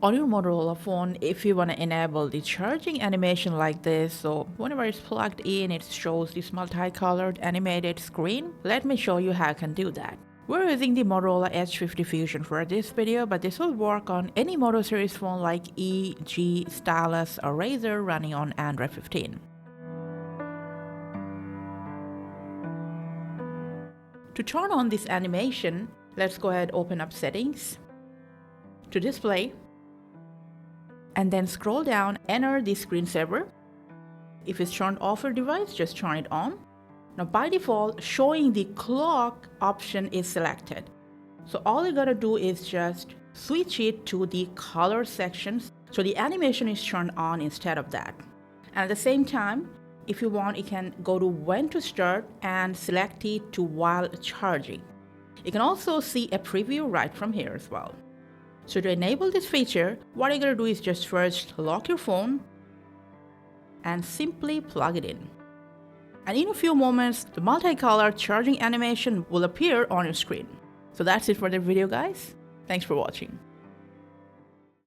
On your Motorola phone, if you want to enable the charging animation like this, so whenever it's plugged in, it shows this multicolored animated screen. Let me show you how I can do that. We're using the Motorola Edge 50 Fusion for this video, but this will work on any Moto series phone like E, G, Stylus, or Razr running on Android 15. To turn on this animation, let's go ahead and open up Settings, to Display, and then scroll down, enter the screensaver. If it's turned off your device, just turn it on. Now by default, showing the clock option is selected. So all you gotta do is just switch it to the color sections so the animation is turned on instead of that. And at the same time, if you want, you can go to when to start and select it to while charging. You can also see a preview right from here as well. So to enable this feature, what you're gonna do is just first lock your phone and simply plug it in. And in a few moments, the multicolor charging animation will appear on your screen. So that's it for the video, guys. Thanks for watching.